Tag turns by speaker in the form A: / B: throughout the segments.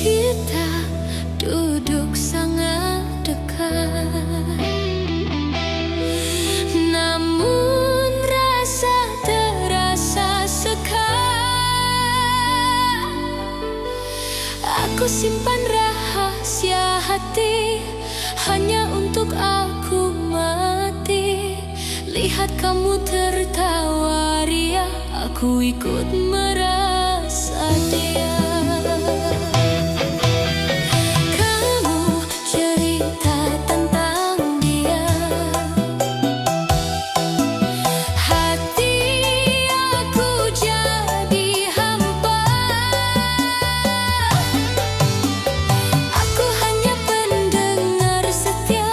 A: Kita duduk sangat dekat, namun rasa terasa sekat. Aku simpan rahasia hati hanya untuk aku mati. Lihat kamu tertawa ria, aku ikut merasa dia. Kamu cerita tentang dia, hati aku jadi hampa. Aku hanya pendengar setia,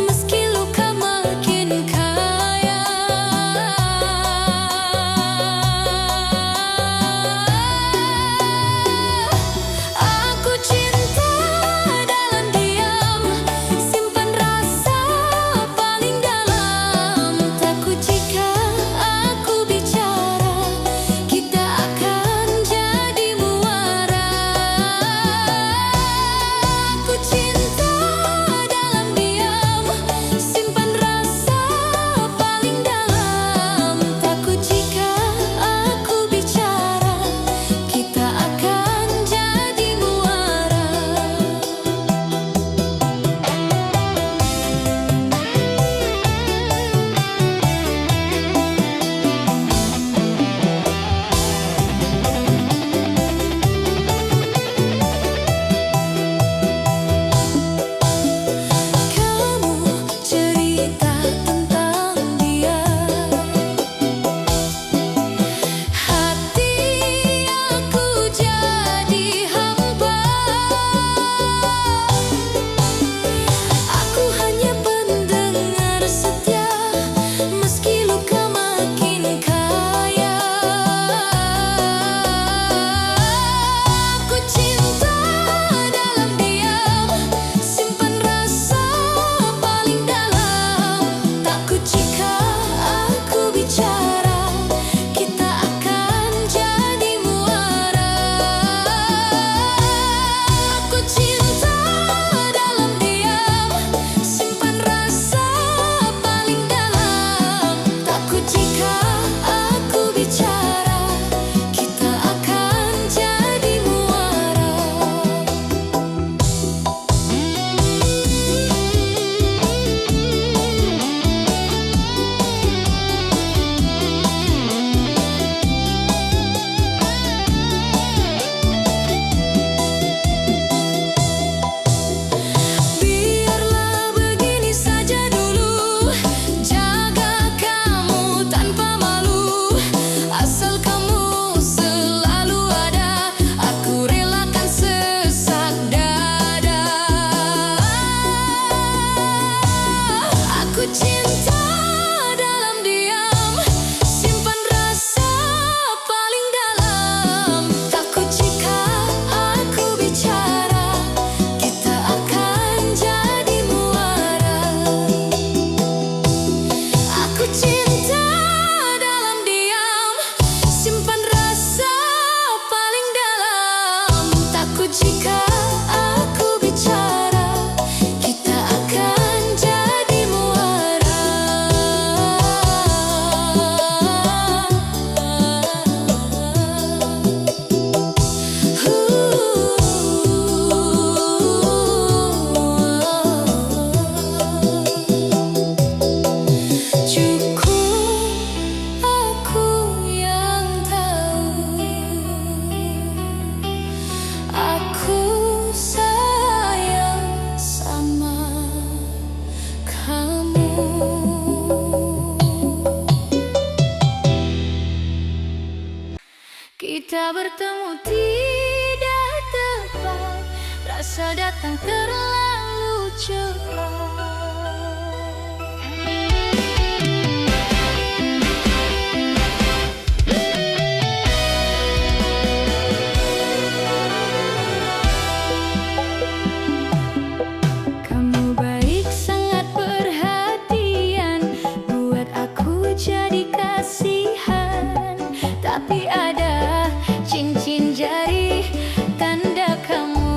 A: meski luka makin kaya. Aku cinta dalam diam, simpan rasa paling dalam. Takut jika aku bicara, kita akan jadi muara. Aku cinta dalam diam, simpan rasa paling dalam. Takut jika aku bicara, kita akan jadi muara. Kamu cerita tentang dia, hati aku jadi hampa. Aku hanya pendengar setia, meski luka makin kaya. Aku cinta dalam diam, simpan rasa paling dalam. Takut jika aku bicara, kita akan jadi muara. Aku cinta dalam diam, simpan rasa paling dalam. Takut jika aku bicara, kita akan jadi muara. Biarlah begini saja dulu, jaga kamu tanpa malu. Asal kamu selalu ada, aku relakan sesak dada. Aku cinta dalam diam, simpan rasa paling dalam. Takut jika aku bicara, kita akan jadi muara. Aku cinta dalam diam, simpan rasa paling dalam. Takut jika aku bicara, kita akan jadi muara. Cukup aku yang tahu, aku sayang sama kamu. Kita bertemu tidak tepat, rasa datang terlalu cepat. Kamu baik, sangat perhatian, buat aku jadi kasihan. Tapi ada cincin jari, tanda kamu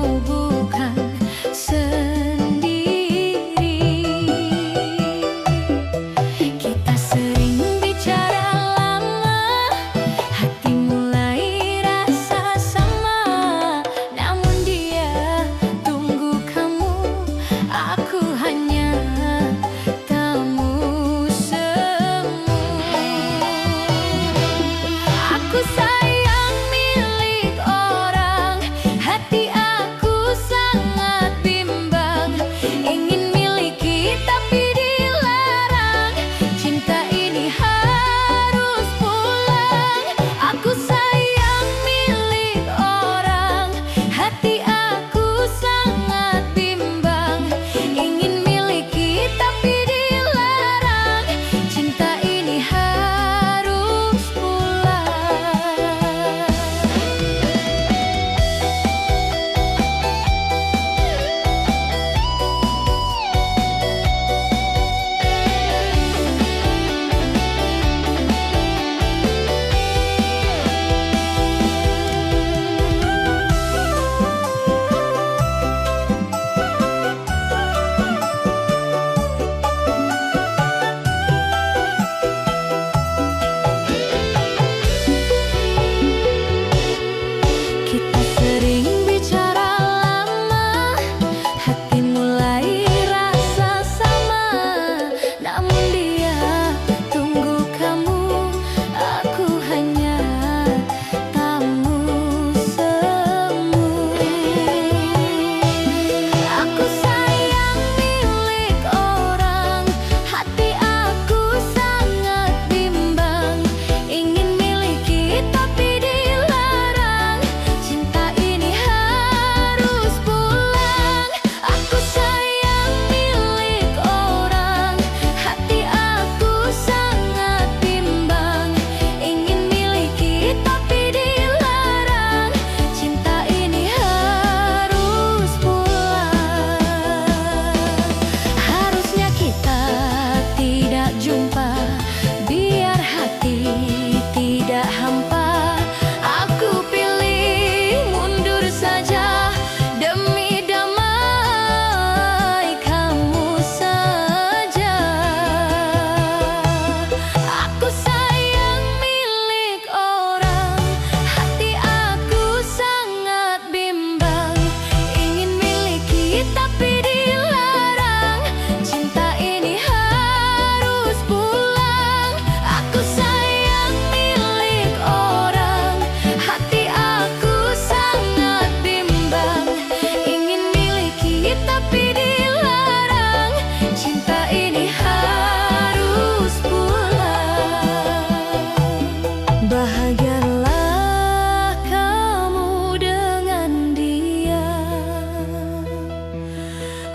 A: Bahagialah kamu dengan dia.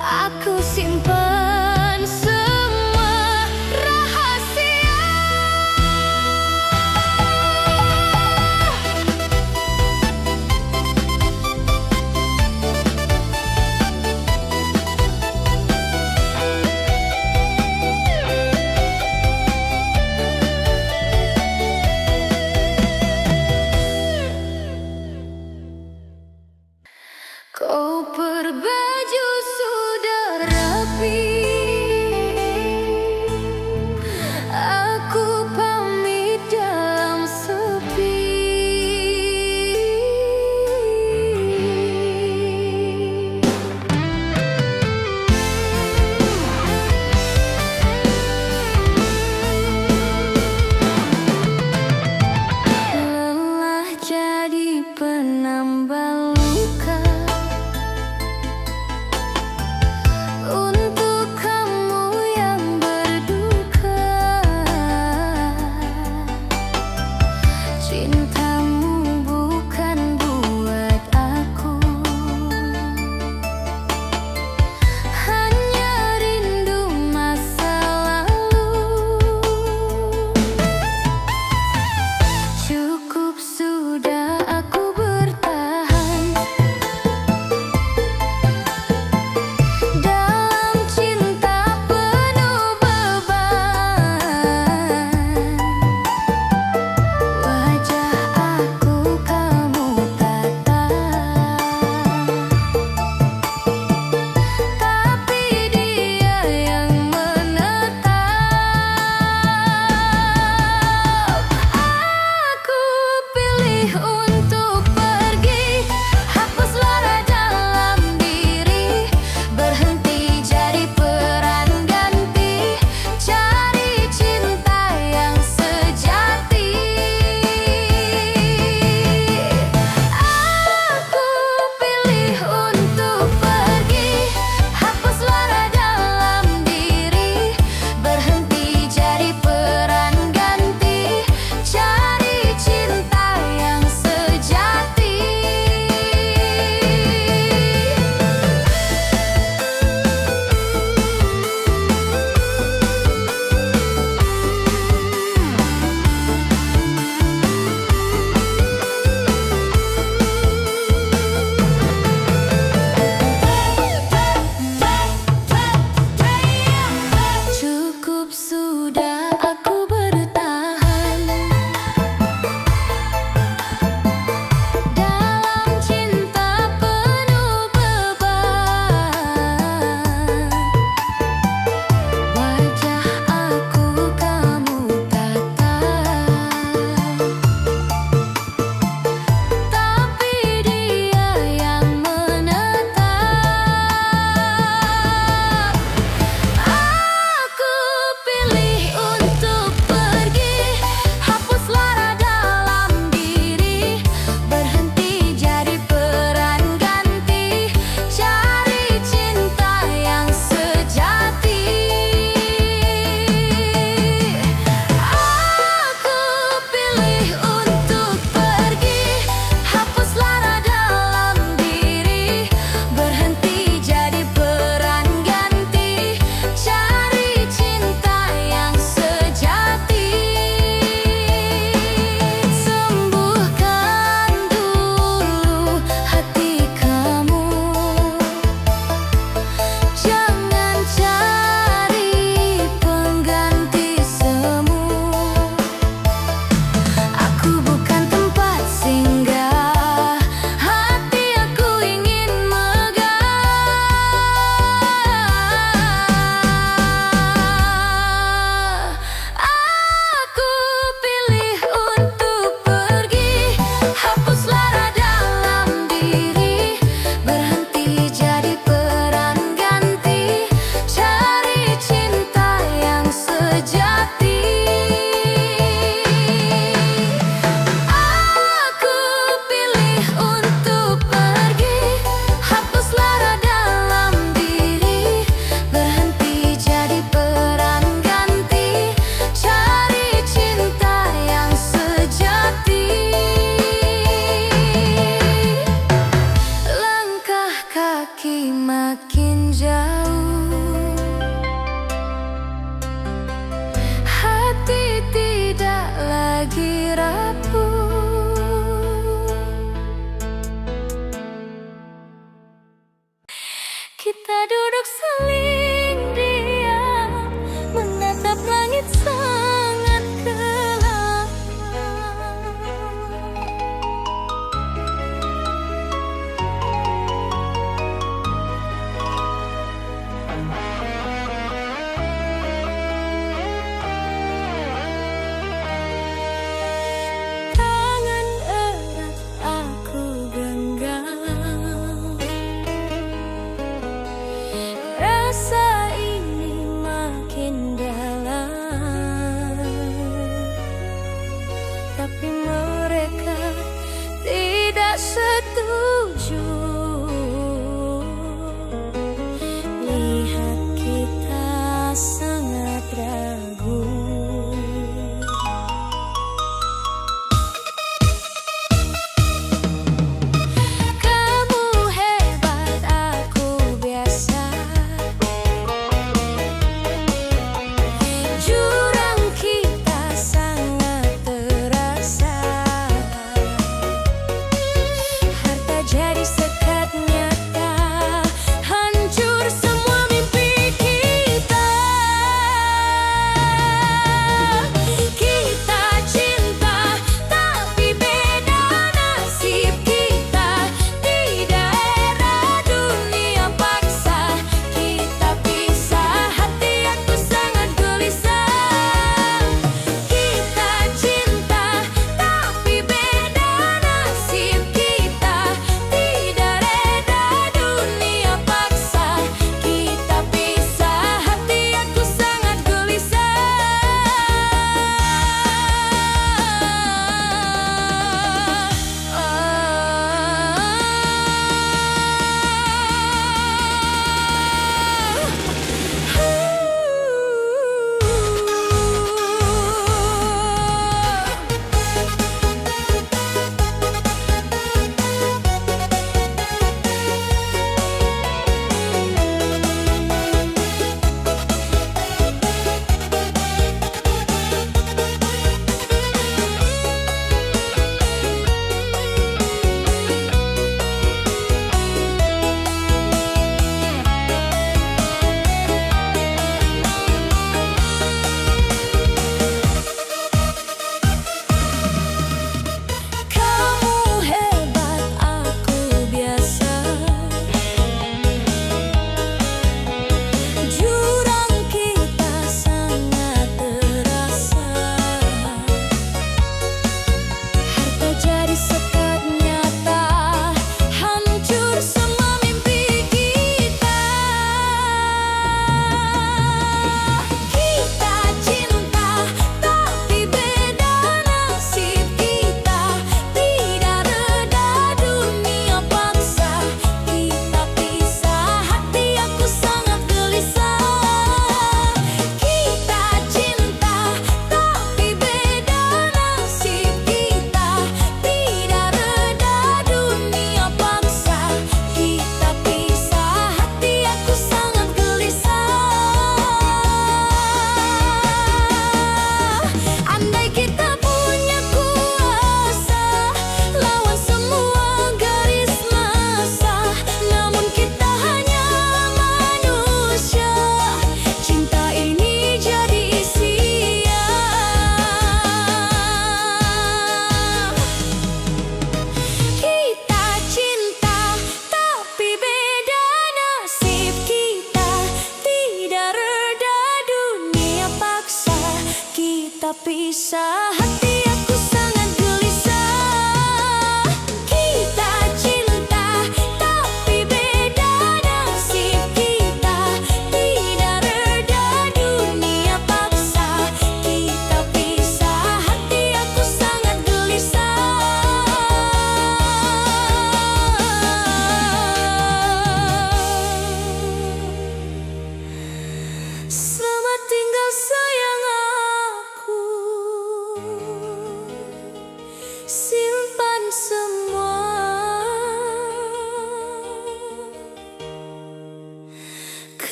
A: Aku simpan semua rahasia.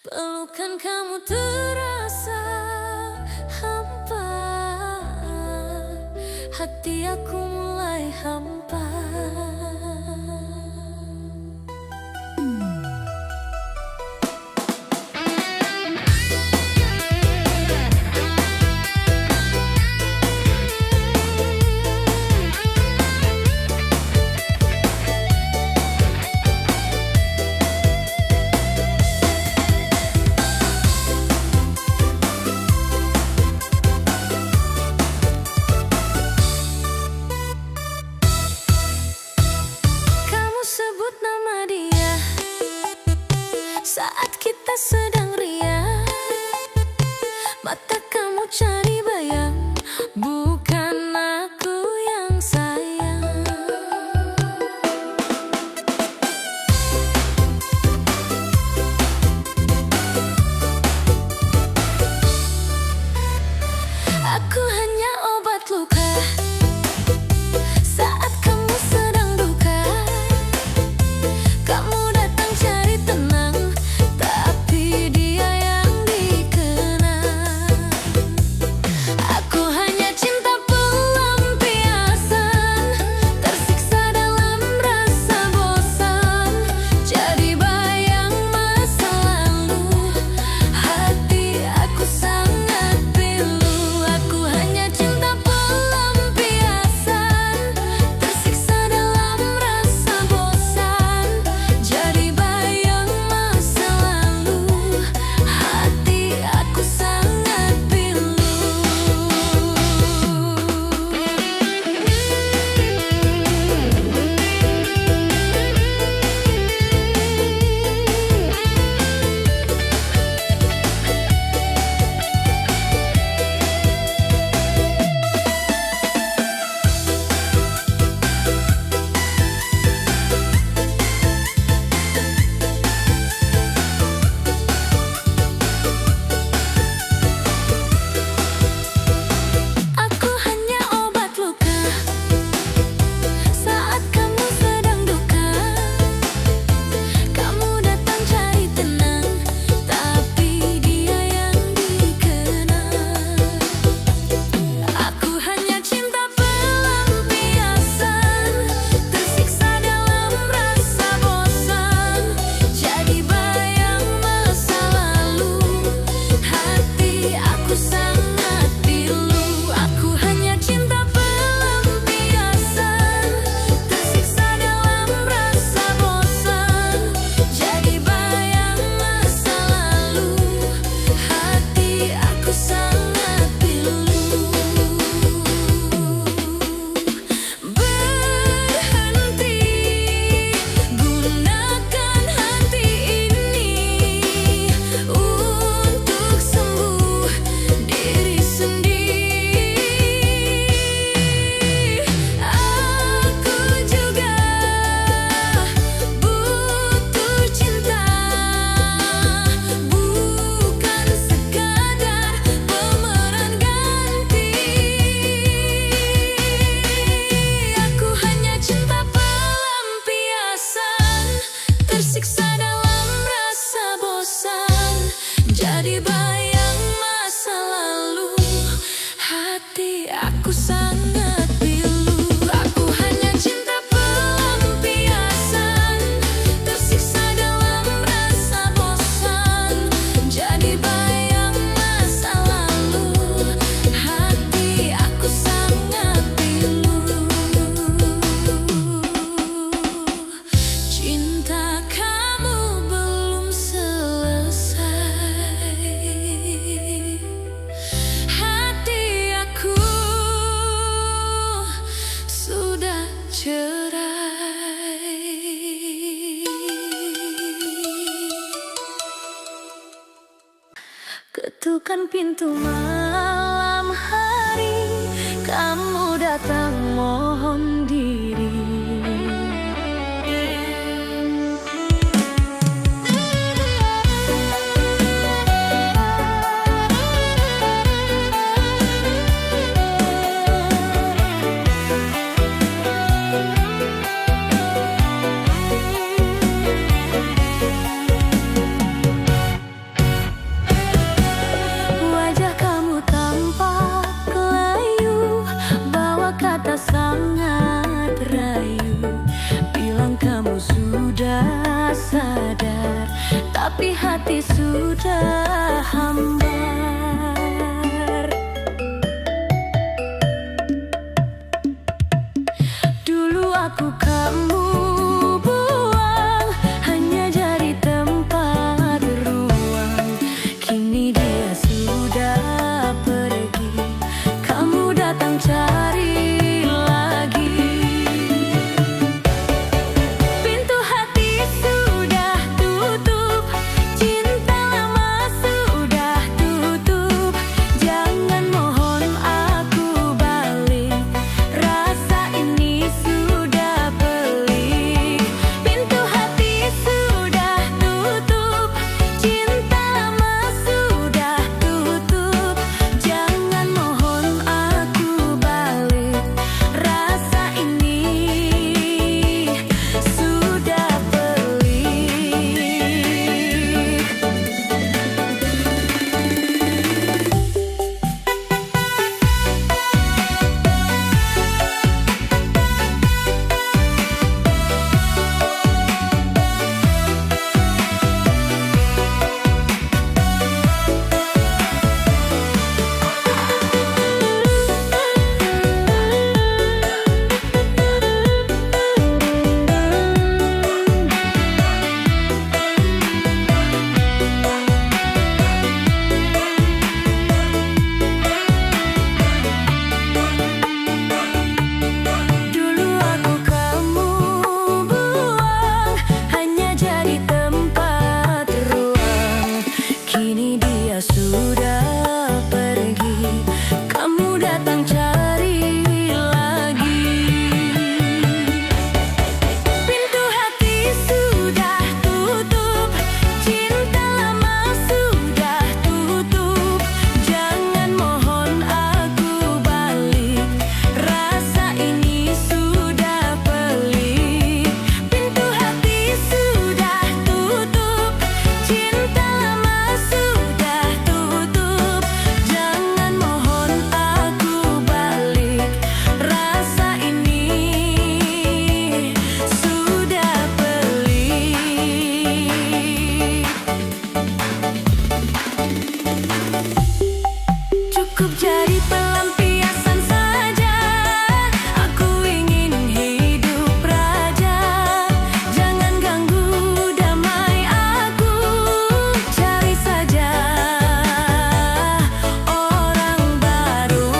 A: Pelukan kamu terasa hampa, hati aku mulai hampa. Sebut nama dia saat kita sedang riang. Mata kamu cari bayang, bukan aku yang sayang. Aku hanya obat luka saat kamu sedang duka. Kamu datang cari tenang, tapi dia yang dikenang. Aku hanya cinta pelampiasan, tersiksa dalam rasa bosan, jadi bayang masa lalu. Hati aku sangat pilu. Aku hanya cinta pelampiasan, tersiksa dalam rasa bosan, jadi bayang masa lalu. Hati aku sangat pilu. Aku hanya obat luka saat kamu sedang duka. Kamu datang cari tenang, tapi dia yang dikenang. Aku hanya cinta pelampiasan, tersiksa dalam rasa bosan, jadi bayang masa lalu. Hati aku sangat pilu. Aku hanya cinta pelampiasan, tersiksa dalam rasa bosan, jadi bayang masa lalu. Hati aku sangat pilu. Berhenti, gunakan hati ini untuk sembuh diri sendiri. Aku juga butuh cinta, bukan sekadar pemeran ganti. Aku hanya cinta pelampiasan, tersiksa dalam rasa bosan, jadi bayang masa lalu. Hati aku sangat pilu. Aku hanya cinta pelampiasan, tersiksa dalam rasa bosan, jadi bayang masa lalu. Hati aku sangat pilu. Cinta kamu belum selesai, hati aku sudah cerai. Ketukan pintu malam hari, kamu datang mohon diri. hati sudah hambar. Dulu aku kamu buang, hanya jadi tempat ruang. Kini dia sudah pergi, kamu datang cari lagi. Pintu hati sudah tutup, cinta lama sudah tutup. Jangan mohon aku balik, rasa ini sudah pelik. Pintu hati sudah tutup, cinta lama sudah tutup. Jangan mohon aku balik, rasa ini sudah pelik. Dulu aku kamu buang, hanya jadi tempat ruang. Kini dia sudah pergi, kamu datang cari lagi. Pintu hati sudah tutup, cinta lama sudah tutup. Jangan mohon aku balik, rasa ini sudah pelik. Pintu hati sudah tutup, cinta lama sudah tutup. Jangan mohon aku balik, rasa ini sudah pelik. Cukup jadi pelampiasan saja, aku ingin hidup raja. Jangan ganggu damai aku, cari saja orang baru.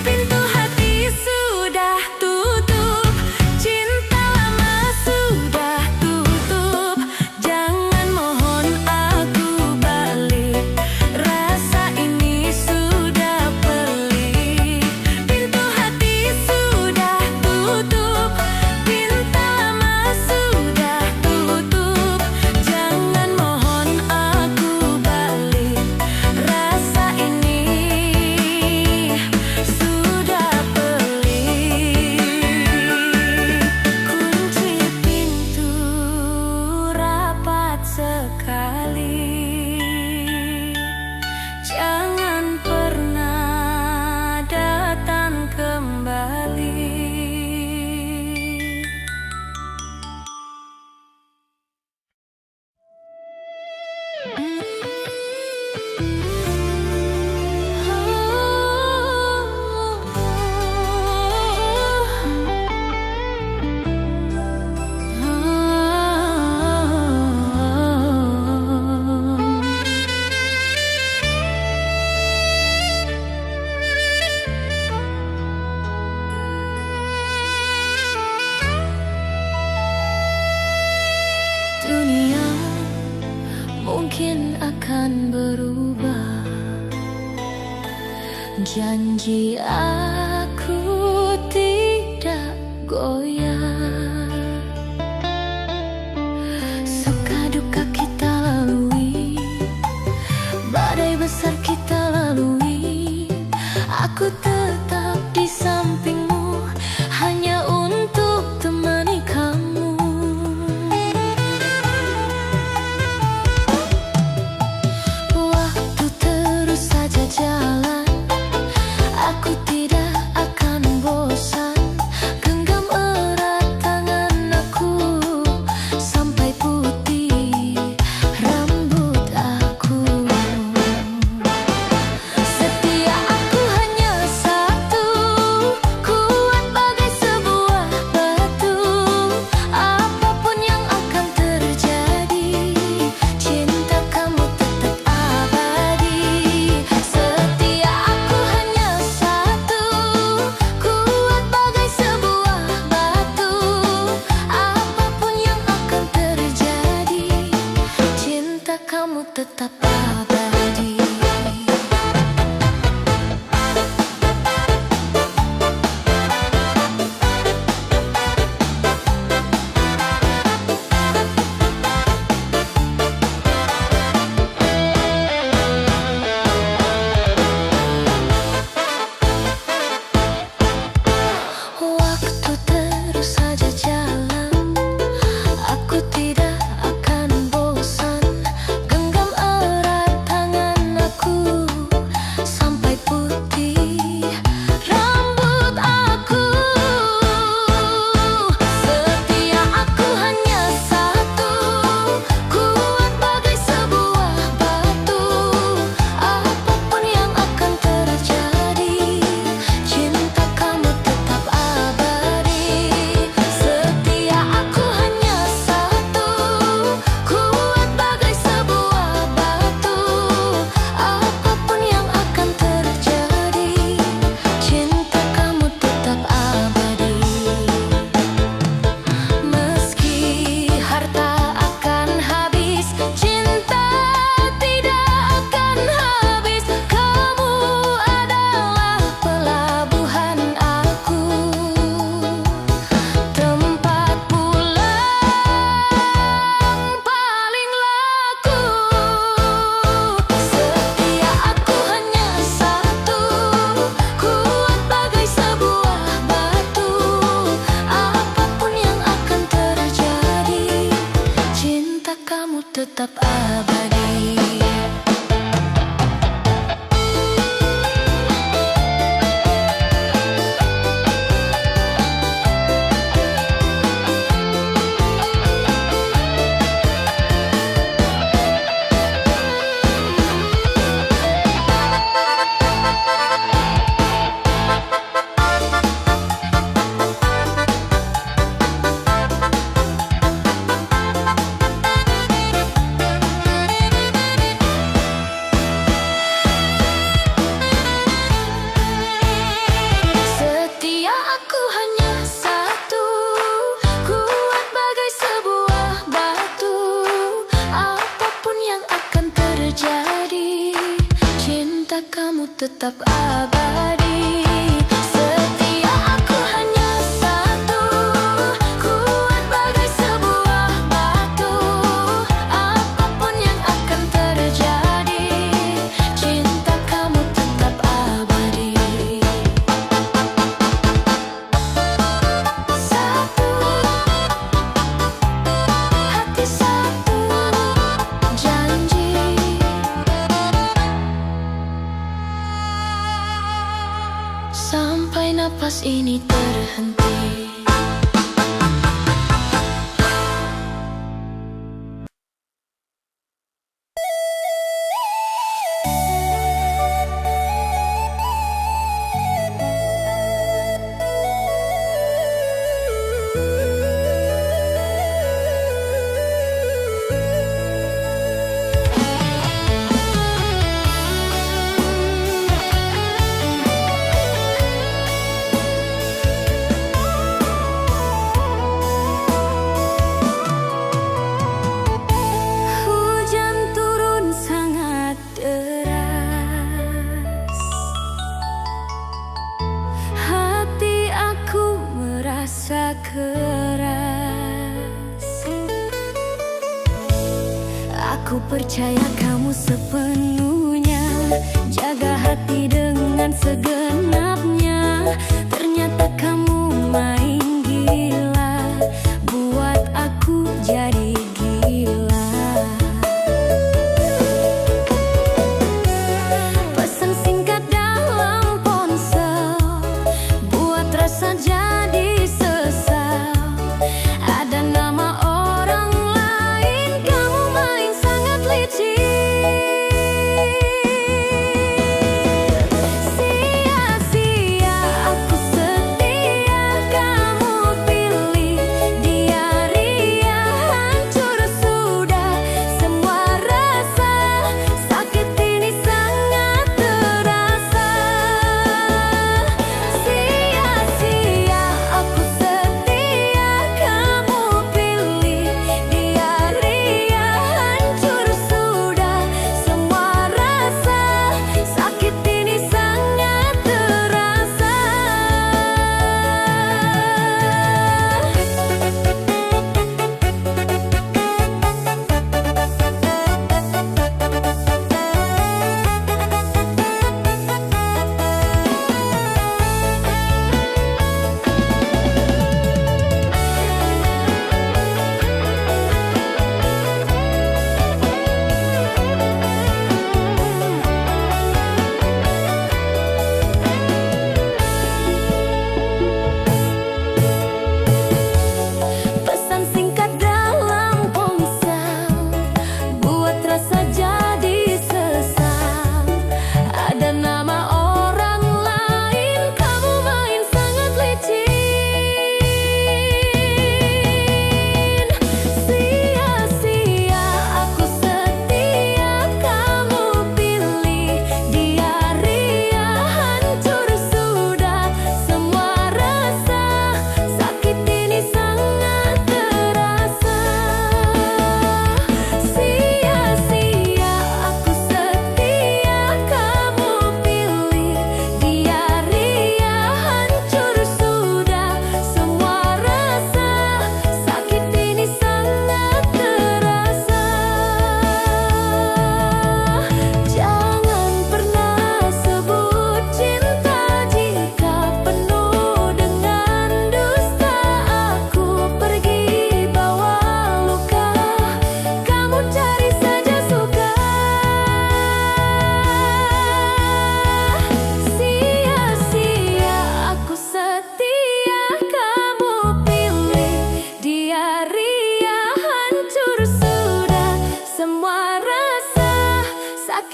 A: Pintu hati sudah tutup, cinta lama sudah tutup. Jangan mohon aku balik, rasa ini sudah pelik. Pintu hati sudah tutup, cinta lama sudah tutup. Jangan mohon aku balik, rasa ini sudah pelik. Kunci pintu rapat sekali, jangan pernah datang kembali. Dunia mungkin akan berubah, janji aku tidak goyah. Suka duka kita lalui, badai besar kita lalui. Aku tetap di sampingmu, hanya untuk temani kamu. Waktu terus saja jalan, aku tidak akan bosan. Genggam tetap abadi. Waktu terus saja jalan, aku tidak akan bosan. Genggam erat tangan aku sampai putih rambut aku. Setia aku hanya satu, kuat bagai sebuah batu. Apapun yang akan terjadi, cinta kamu tetap abadi. Setia aku hanya satu, kuat bagai sebuah batu. Apapun yang akan terjadi, cinta kamu tetap abadi. Meski harta akan habis, cinta tidak akan habis. Kamu adalah pelabuhan aku, tempat pulang paling laku. Setia aku hanya satu, kuat bagai sebuah batu. Apapun yang akan terjadi, cinta kamu tetap abadi. Setia aku hanya satu, kuat bagai sebuah batu. Apapun yang akan terjadi, cinta kamu tetap abadi. Setia aku hanya satu, kuat bagai sebuah batu. Apapun yang akan terjadi, cinta kamu tetap abadi. Satu hati, satu janji. Sampai napas ini terhenti. Hujan turun sangat deras, hati aku merasa keras. Aku percaya kamu sepenuhnya, jaga hati dengan segenapnya. Ternyata kamu main gila, buat aku jadi gila. Pesan singkat dalam ponsel, buat rasa jadi sesal. Ada nama orang lain, kamu main sangat licik. Sia-sia aku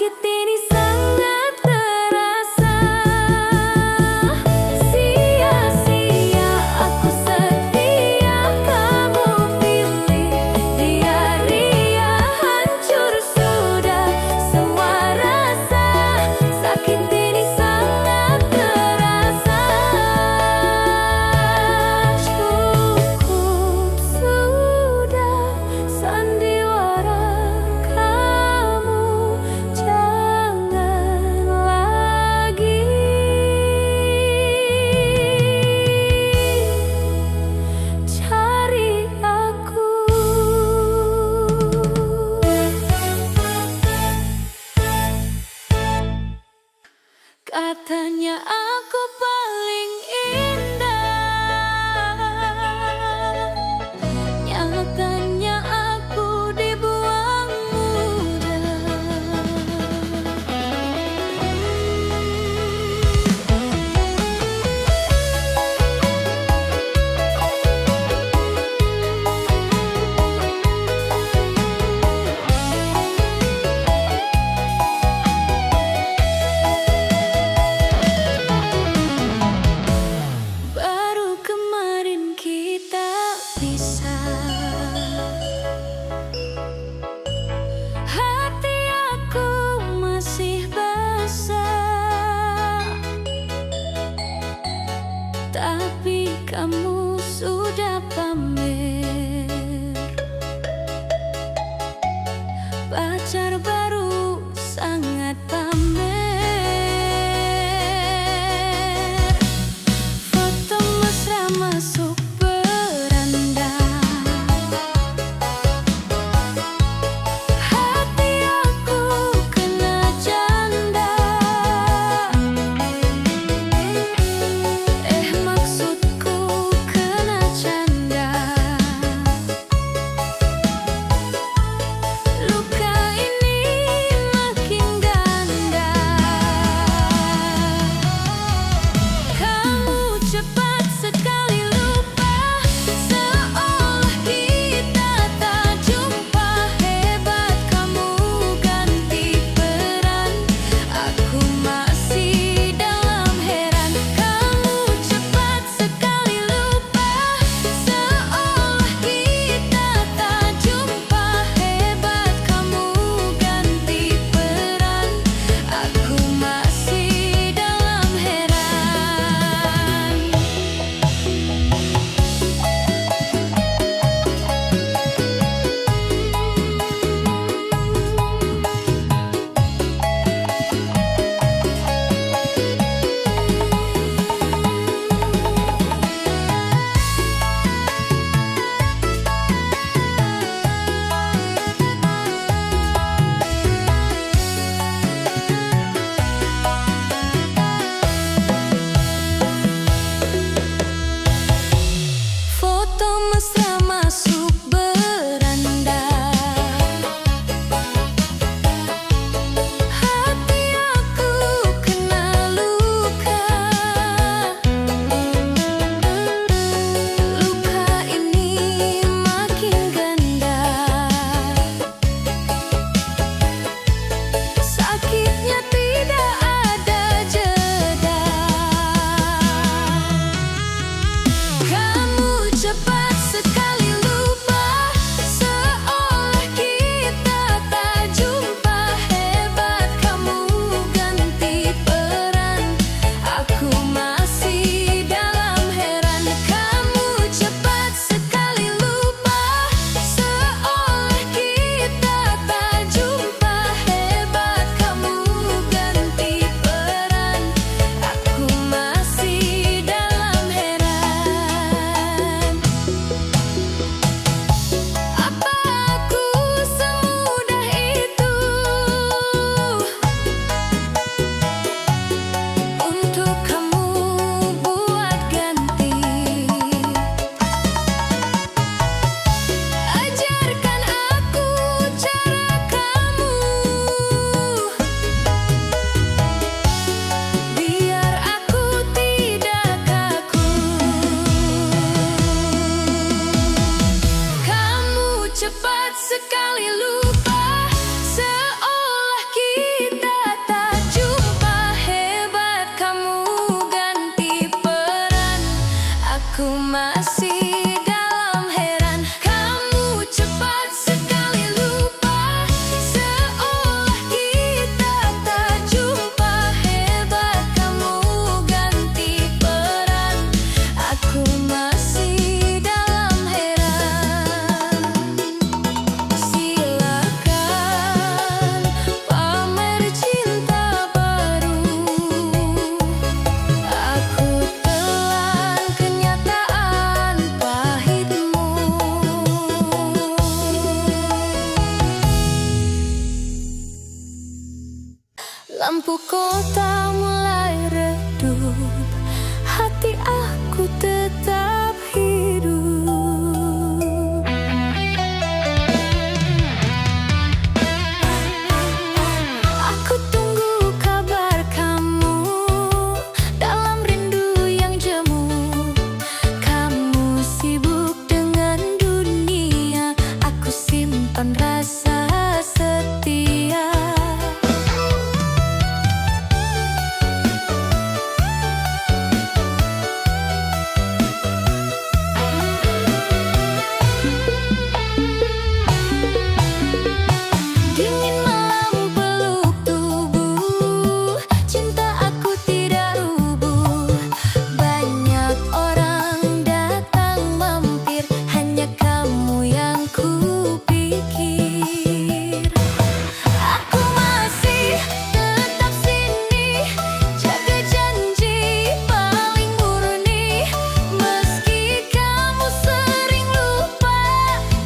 A: Sakit ini sangat terasa. Sia-sia aku setia kamu pilih. Dia-dia hancur sudah semua rasa. Sakit ini sangat terasa. Cukup sudah sandiwara kamu, jangan lagi cari aku. Katanya aku paling indah, nyatanya aku dibuang muda. Baru kemarin kita pisah, hati aku masih basah, tapi kamu sudah pamer pacar baru, sangat pamer. Foto mesra masuk beranda, hati aku kena janda. Maksudku kena canda. Luka ini makin dalam. Lampu kota mulai redup, hati aku tetap hidup. Aku tunggu kabar kamu dalam rindu yang jemu. Kamu sibuk dengan dunia, aku simpan rasa setia. Dingin malam peluk tubuh, cinta aku tidak rubuh. Banyak orang datang mampir, hanya kamu yang kupikir. Aku masih tetap sini, jaga janji paling murni. Meski kamu sering lupa,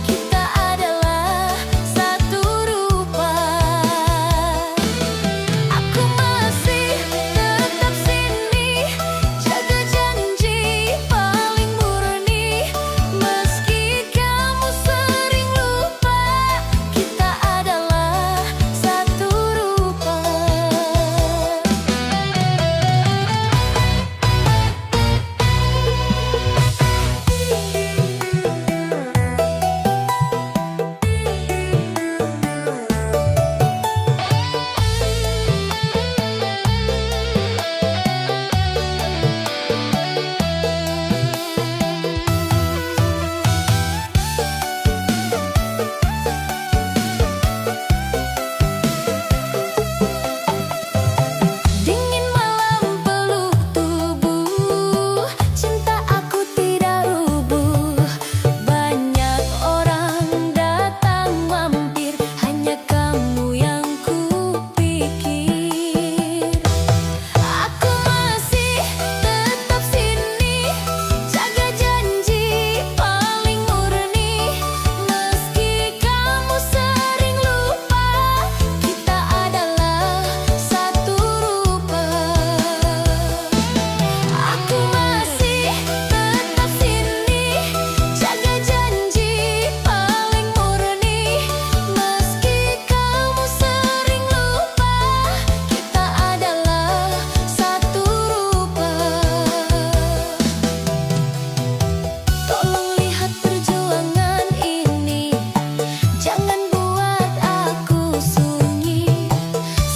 A: kita adalah satu rupa. Aku masih tetap sini, jaga janji paling murni. Meski kamu sering lupa, kita adalah satu rupa. Dingin malam peluk tubuh, cinta aku tidak rubuh. Banyak orang datang mampir, hanya kamu yang kupikir. Aku masih tetap sini, jaga janji paling murni. Meski kamu sering lupa, kita adalah satu rupa. Aku masih tetap sini, jaga janji paling murni. Meski kamu sering lupa, kita adalah satu rupa. Tolong lihat perjuangan ini, jangan buat aku sunyi.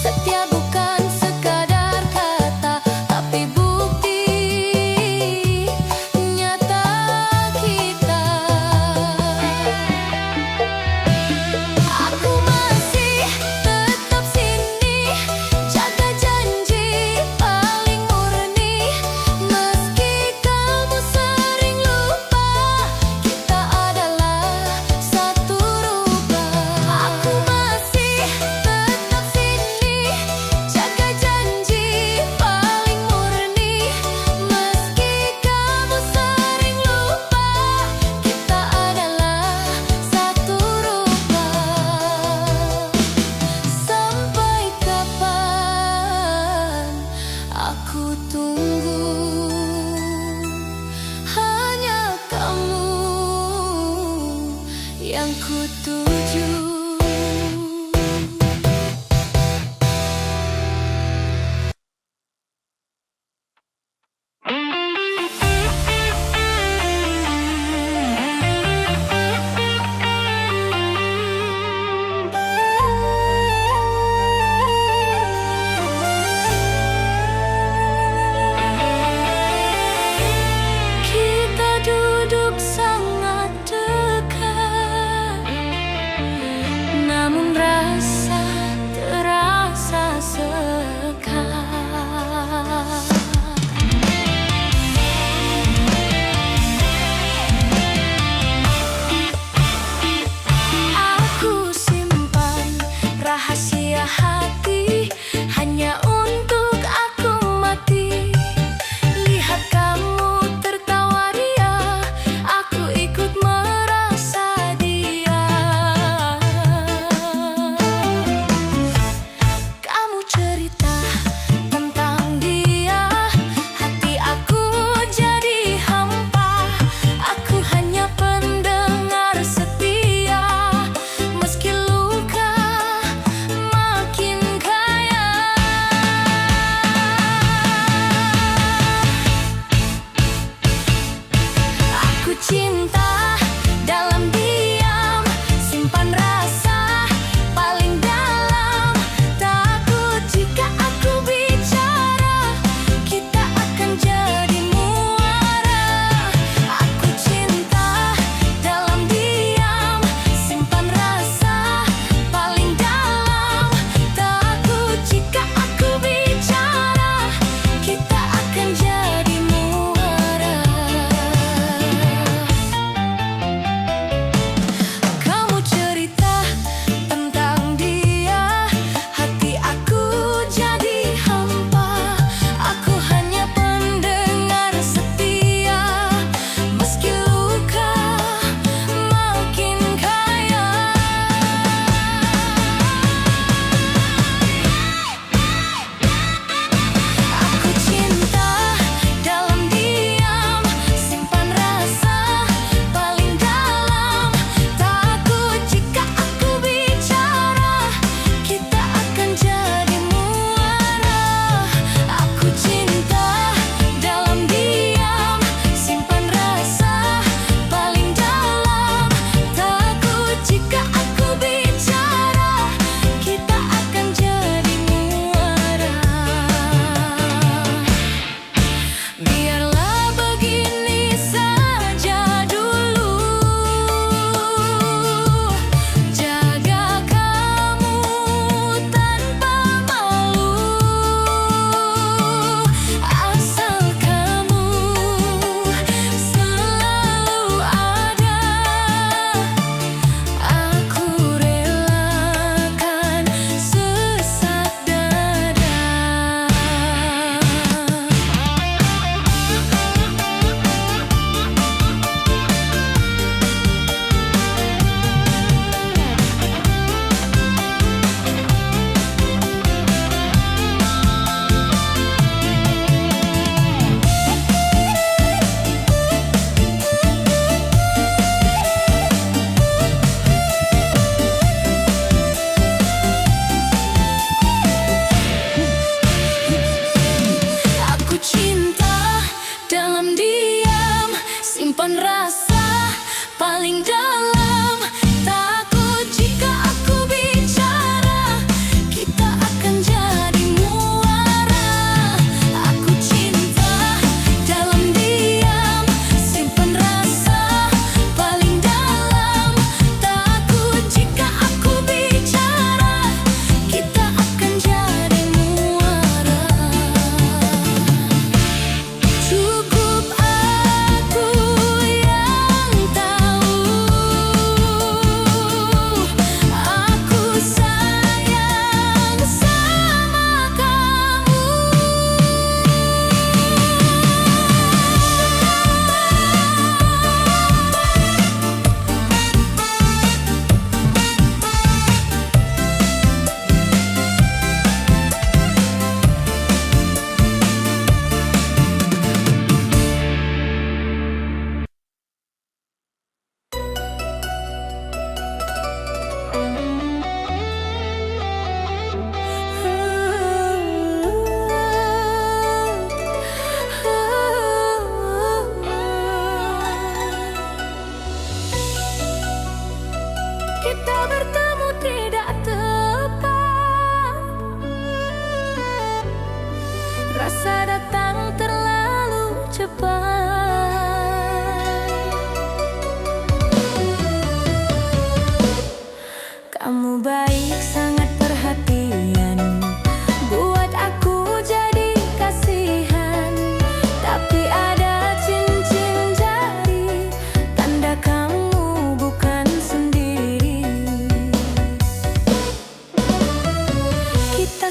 A: Setia bukan sekadar kata, tapi bukti nyata kita. Aku masih tetap sini, jaga janji paling murni. Meski kamu sering lupa, kita adalah satu rupa. Aku masih tetap sini, jaga janji paling murni. Meski kamu sering lupa, kita adalah satu rupa. Sampai kapan aku tunggu, hanya kamu yang kutuju. Kita duduk sangat dekat, namun rasa terasa sekat. Aku simpan rahasia hati, hanya untuk aku mati. Lihat kamu tertawa ria, aku ikut merasa dia. Kamu cerita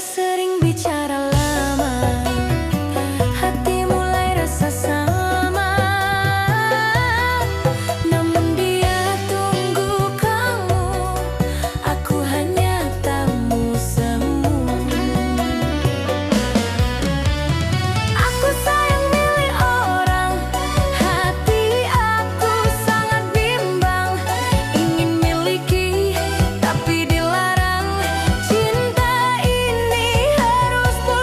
A: sering bicara lama, hati mulai rasa sama. Namun dia tunggu kamu, aku hanya tamu semu. Aku sayang milih orang, hati aku sangat bimbang. Ingin miliki tapi dilarang, cinta ini harus pulang.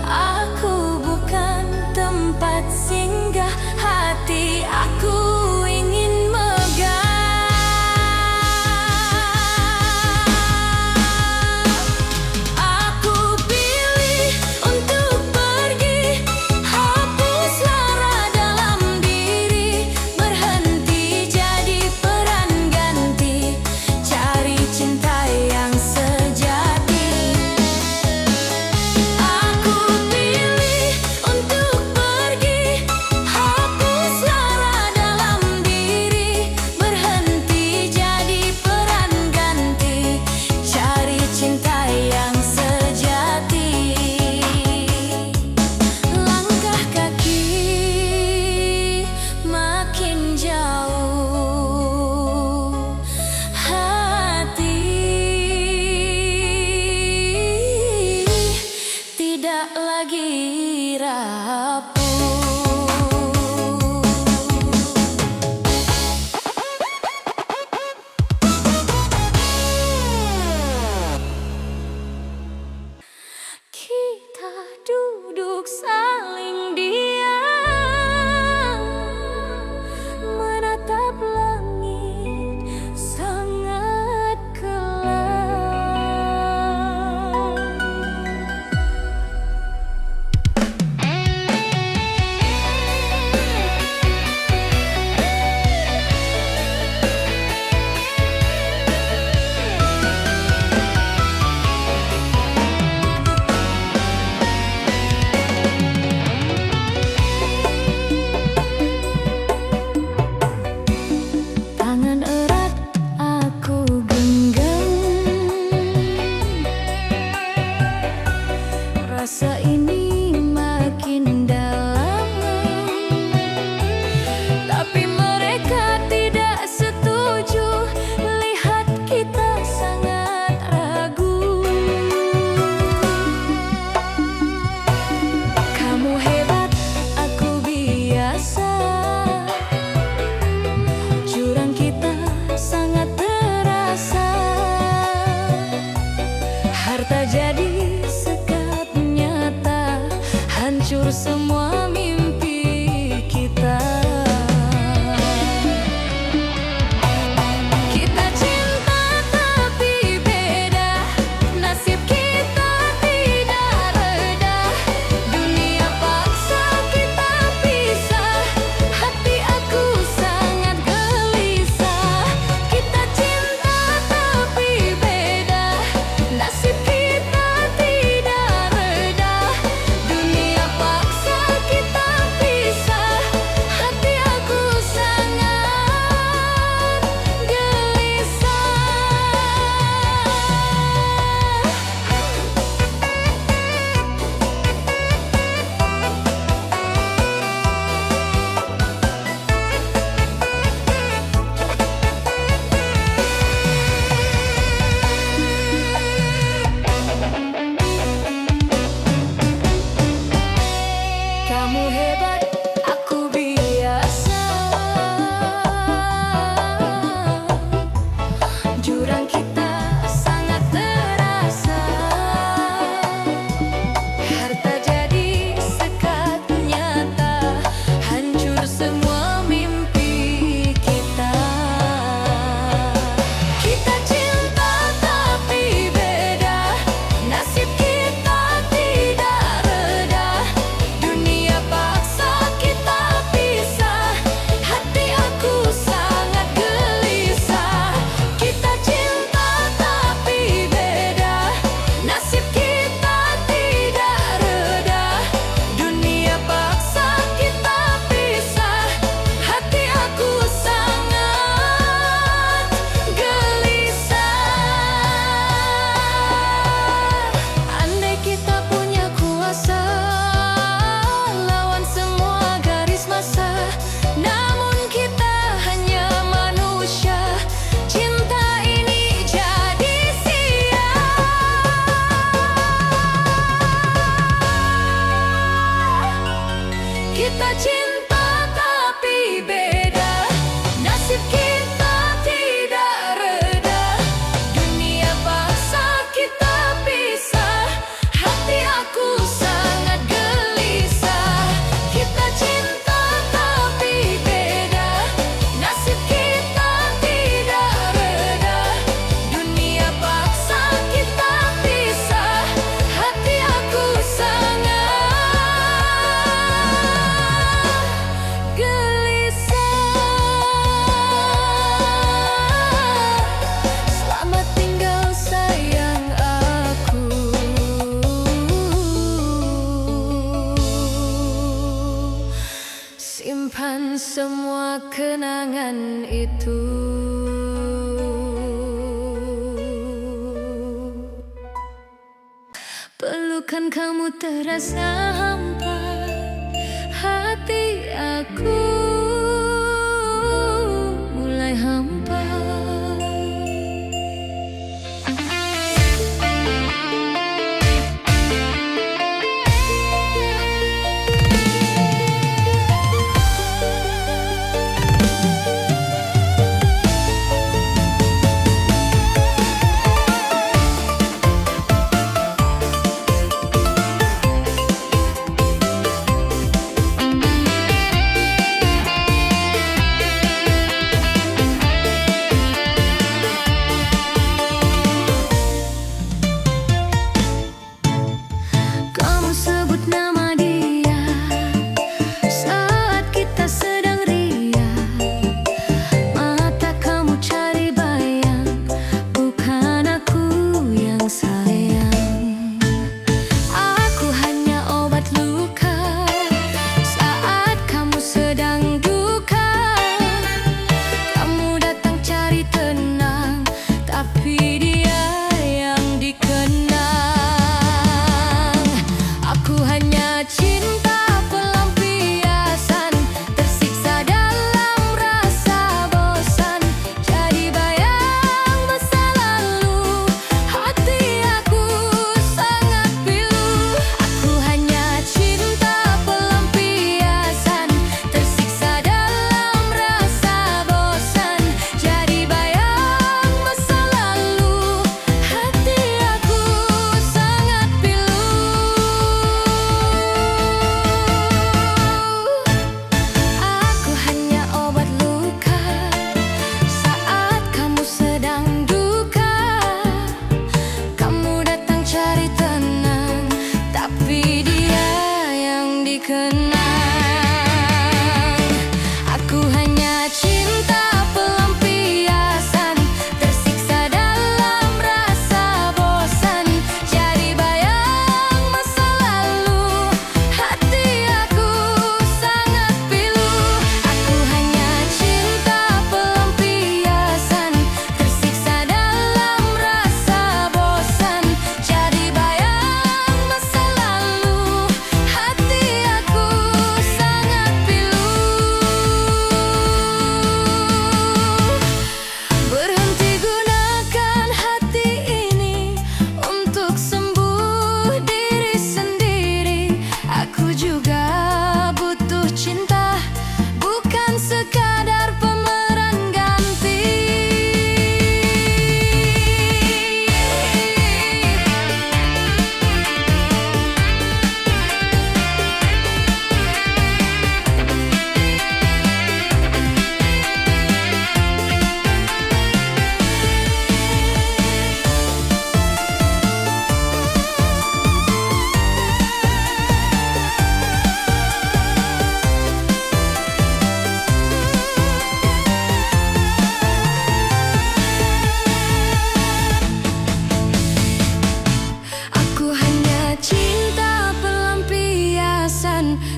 A: Aku bukan tempat singgah, hati aku ingin megah. Aku pilih untuk pergi, hapus lara dalam diri, berhenti jadi peran ganti, cari cinta yang sejati. Aku pilih untuk pergi, hapus lara dalam diri, berhenti jadi peran ganti, cari cinta yang sejati. Langkah kaki makin jauh, hati tidak lagi rapuh. Kita duduk saling diam, menatap langit sangat kelam. Tangan erat aku genggam, rasa ini makin dalam, tapi mereka tidak setuju, lihat kita sangat ragu. Kamu hebat, aku biasa, jurang kita sangat terasa, harta jadi sekat nyata, hancur semua mimpi kita. Kita cinta tapi beda, nasib kita tidak reda, dunia paksa kita pisah, hati aku sangat gelisah. Kita cinta tapi beda, nasib kita tidak reda, dunia paksa simpan semua kenangan itu. Pelukan kamu terasa hampa, hati aku mulai hampa.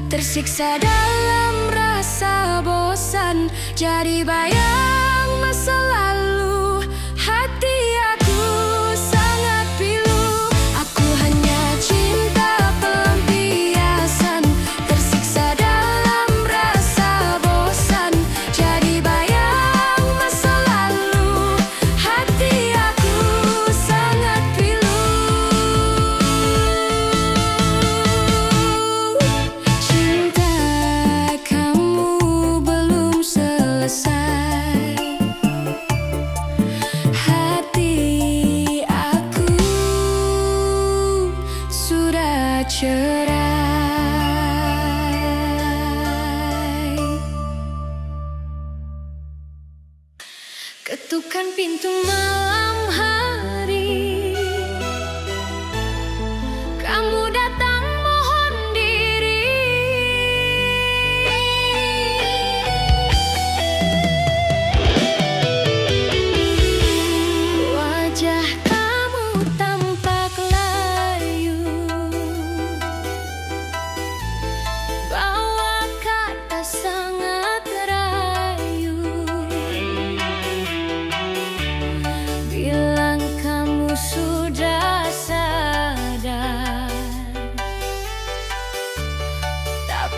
A: Tersiksa dalam rasa bosan, jadi bayang masa lalu. Hati aku sangat pilu. Aku hanya cinta pelampiasan. Tersiksa dalam rasa bosan, jadi bayang masa lalu. Hati aku sangat pilu. Cerai. Ketukan pintu malam hari, kamu datang mohon diri. Wajah kamu tampak layu, bawa kata sangat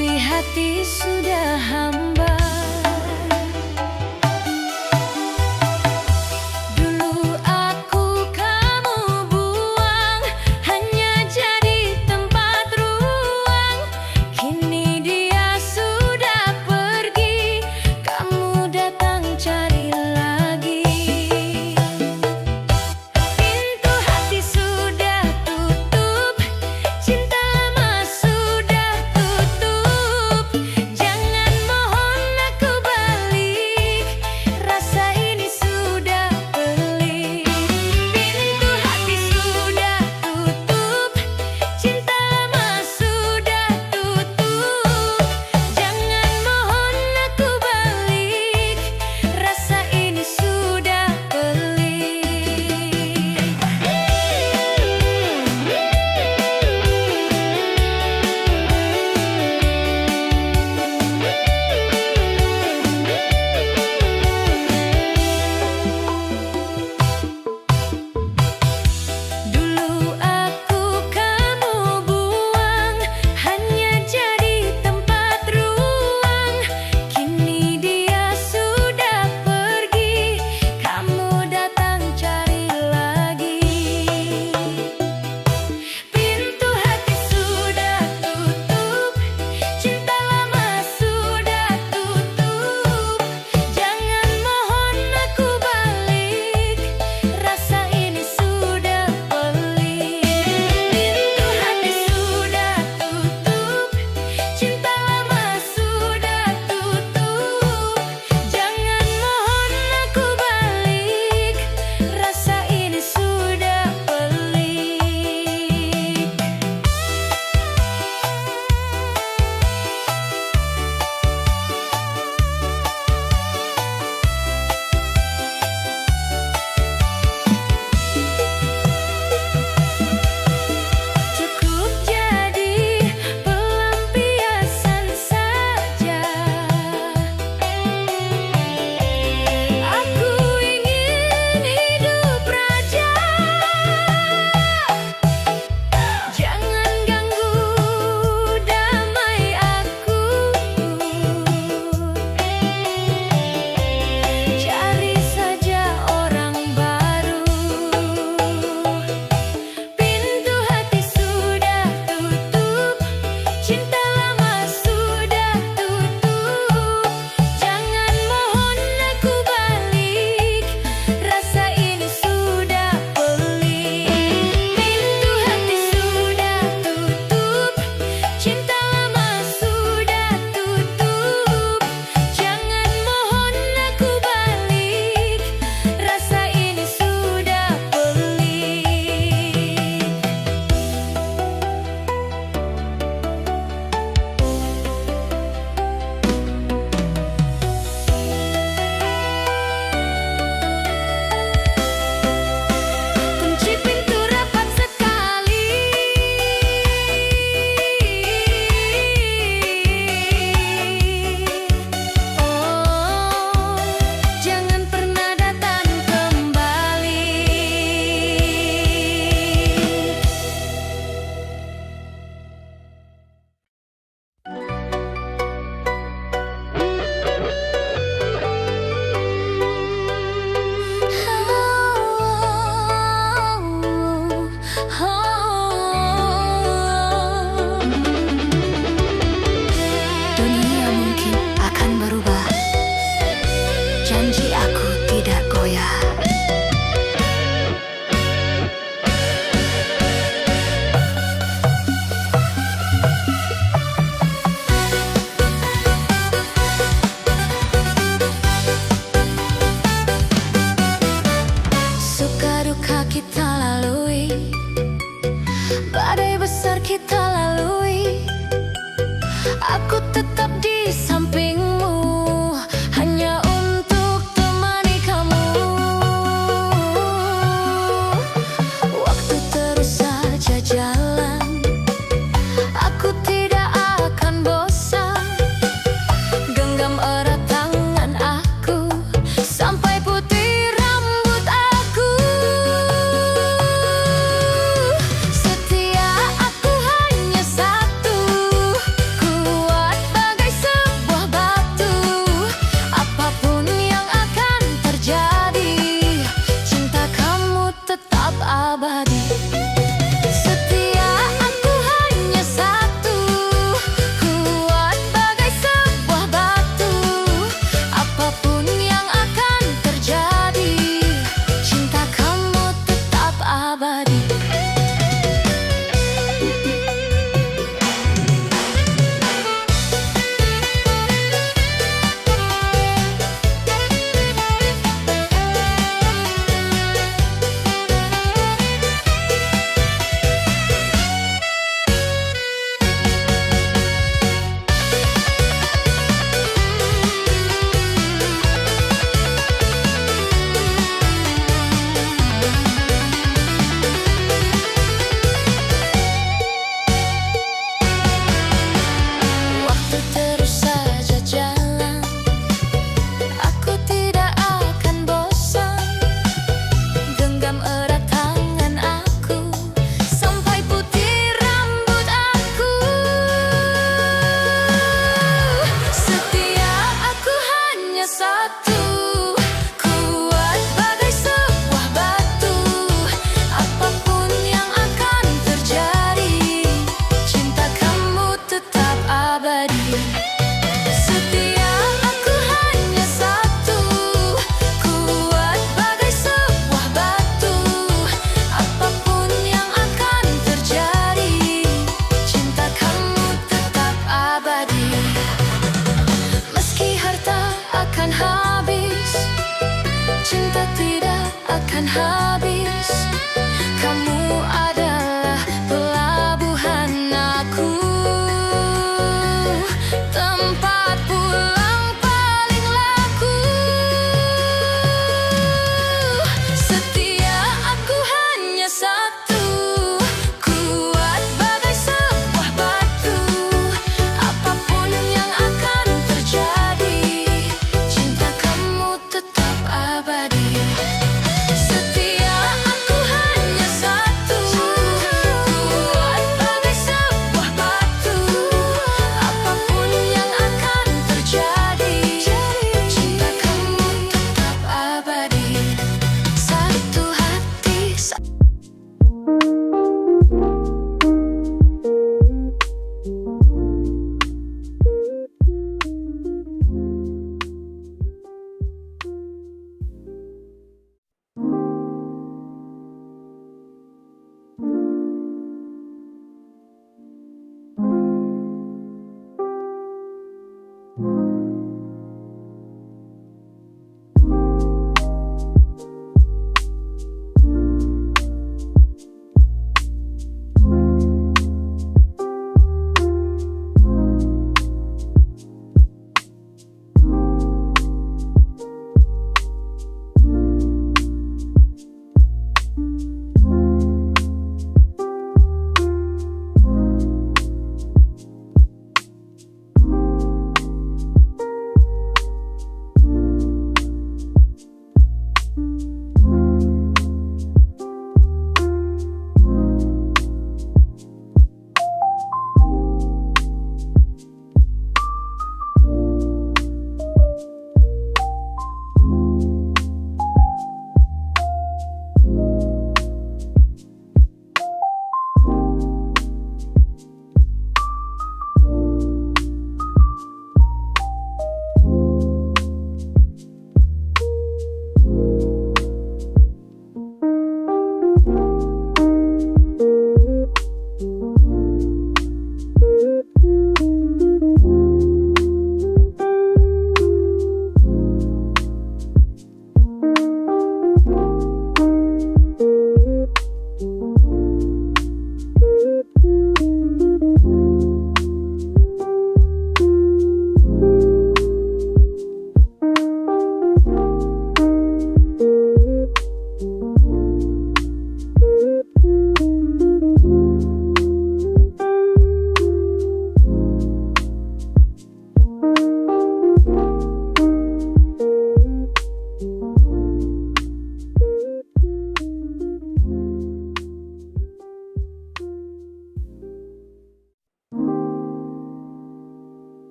A: Tapi hati sudah hamba.